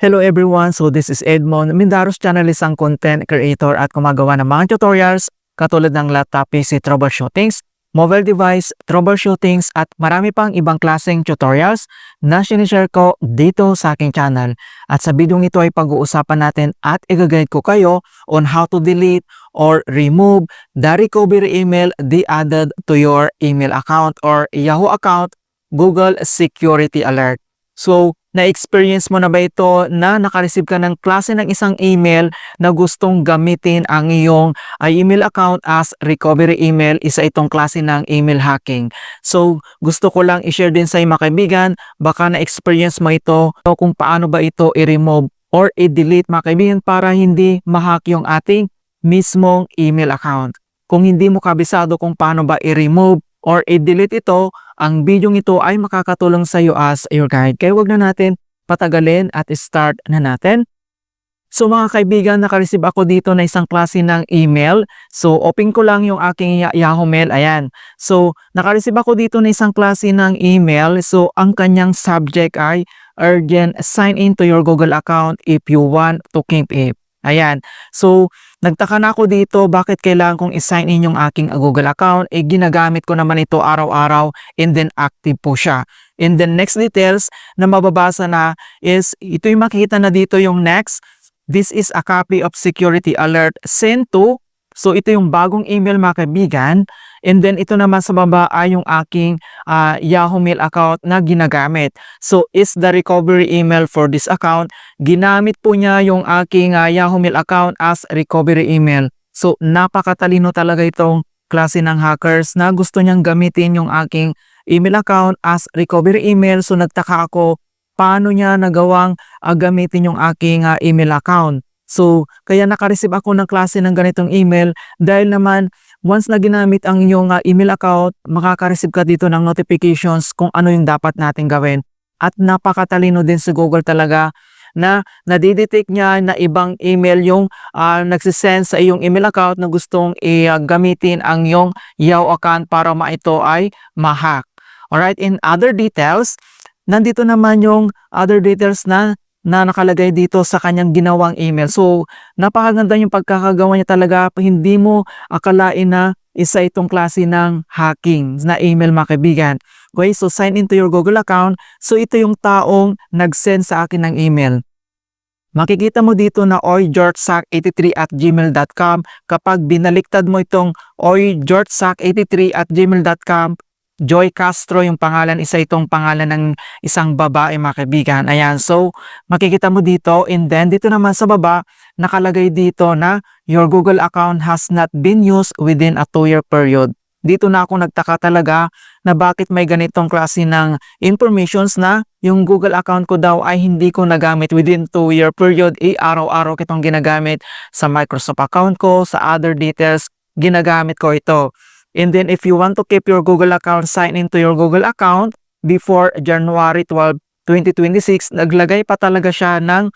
Hello everyone, so this is Edmond. Mindaros Channel, isang content creator at gumagawa ng mga tutorials katulad ng laptop PC troubleshootings, mobile device troubleshootings at marami pang ibang klaseng tutorials na sinishare ko dito sa aking channel. At sa video ito ay pag-uusapan natin at i-guide ko kayo on how to delete or remove the recovery email they added to your email account or Yahoo account, Google Security Alert. So, na-experience mo na ba ito na nakareceive ka ng klase ng isang email na gustong gamitin ang iyong email account as recovery email? Isa itong klase ng email hacking. So, gusto ko lang i-share din sa mga kaibigan, baka na-experience mo ito kung paano ba ito i-remove or i-delete mga kaibigan para hindi ma-hack yung ating mismong email account. Kung hindi mo kabisado kung paano ba i-remove or i-delete ito, ang video ito ay makakatulong sa iyo as your guide. Kaya wag na natin patagalin at start na natin. So mga kaibigan, nakareceive ako dito na isang klase ng email. So open ko lang yung aking Yahoo Mail. Ayan. So nakareceive ako dito na isang klase ng email. So ang kanyang subject ay urgent, sign in to your Google account if you want to keep it. Ayan. So, nagtaka na ako dito bakit kailangan kong i-sign in yung aking Google account. Ginagamit ko naman ito araw-araw and then active po siya. And then next details na mababasa na is, ito yung makikita na dito yung next. This is a copy of security alert sent to. So, ito yung bagong email mga kaibigan. And then ito naman sa baba ay yung aking Yahoo Mail account na ginagamit. So is the recovery email for this account. Ginamit po niya yung aking Yahoo Mail account as recovery email. So napakatalino talaga itong klase ng hackers na gusto niyang gamitin yung aking email account as recovery email. So nagtaka ako paano niya nagawang gamitin yung aking email account. So kaya nakareceive ako ng klase ng ganitong email dahil naman once na ginamit ang inyong email account, makaka-receive ka dito ng notifications kung ano yung dapat natin gawin. At napakatalino din si Google talaga na nadidetect niya na ibang email yung nagsisend sa iyong email account na gustong gamitin ang iyong Yahoo account para ito ay ma-hack. Alright, in other details, nandito naman yung other details na nakalagay dito sa kanyang ginawang email. So, napakaganda yung pagkakagawa niya talaga. Hindi mo akalain na isa itong klase ng hacking na email mga kaibigan. Okay, so sign into your Google account. So, ito yung taong nag-send sa akin ng email. Makikita mo dito na oygeorgesac83@gmail.com. Kapag binaliktad mo itong oygeorgesac83@gmail.com, Joy Castro yung pangalan, isa itong pangalan ng isang babae mga kaibigan. Ayan, so makikita mo dito and then dito naman sa baba nakalagay dito na your Google account has not been used within a 2-year period. Dito na ako nagtaka talaga na bakit may ganitong klase ng informations na yung Google account ko daw ay hindi ko nagamit within 2-year period. Araw-araw kitong ginagamit sa Microsoft account ko, sa other details, ginagamit ko ito. And then if you want to keep your Google account, sign into your Google account before January 12, 2026, naglagay pa talaga siya ng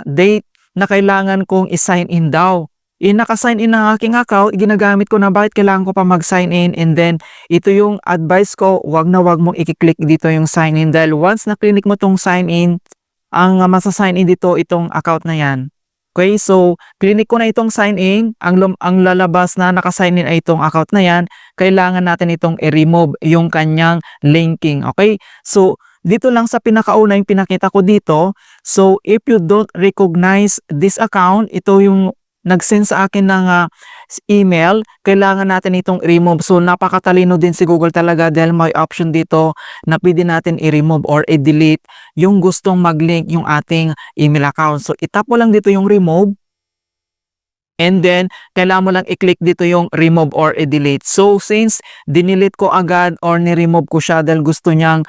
date na kailangan kong i-sign in daw. Naka-sign in ang aking account, ginagamit ko na bakit kailangan ko pa mag-sign in, and then ito yung advice ko, wag na wag mong i-click dito yung sign in dahil once na-click mo tong sign in, ang masa-sign in dito itong account na yan. Okay, so clinic ko na itong sign in, ang lalabas na naka-sign in ay itong account na yan, kailangan natin itong i-remove yung kanyang linking. Okay, so dito lang sa pinakauna yung pinakita ko dito. So if you don't recognize this account, ito yung nag-send sa akin ng email, kailangan natin itong i-remove. So napakatalino din si Google talaga dahil may option dito na pwede natin i-remove or i-delete yung gustong mag-link yung ating email account. So itap mo lang dito yung remove and then kailangan mo lang i-click dito yung remove or i-delete. So since dinilit ko agad or ni-remove ko siya dahil gusto niyang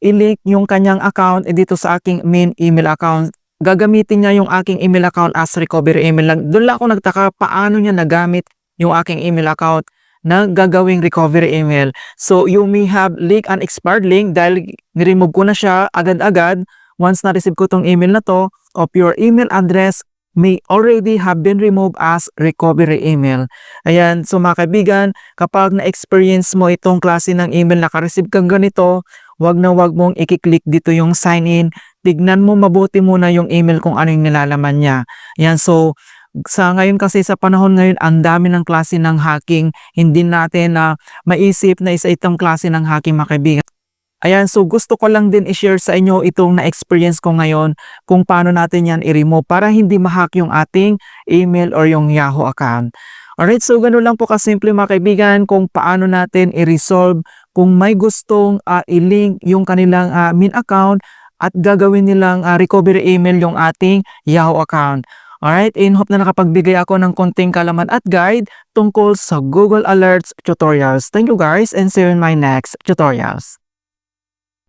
i-link yung kanyang account dito sa aking main email account, gagamitin niya yung aking email account as recovery email lang. Doon lang ako nagtaka paano niya nagamit yung aking email account na gagawing recovery email. So you may have leak an expired link dahil ni-remove ko na siya agad-agad. Once na-receive ko tong email na to of your email address may already have been removed as recovery email. Ayan, so mga kaibigan, kapag na-experience mo itong klase ng email na ka-receive kang ganito, wag na wag mong i-click dito yung sign in. tignan mo mabuti muna yung email kung ano yung nilalaman niya. Yan, so sa ngayon kasi sa panahon ngayon ang dami ng klase ng hacking, hindi natin na maisip na isa itong klase ng hacking mga kaibigan. Ayan, so gusto ko lang din i-share sa inyo itong na-experience ko ngayon kung paano natin yan i-remove para hindi ma-hack yung ating email or yung Yahoo account. Alright, so ganun lang po kasimple mga kaibigan kung paano natin i-resolve kung may gustong i-link yung kanilang main account at gagawin nilang recovery email yung ating Yahoo account. Alright, in hope na nakapagbigay ako ng konting kalaman at guide tungkol sa Google Alerts tutorials. Thank you guys and see you in my next tutorials.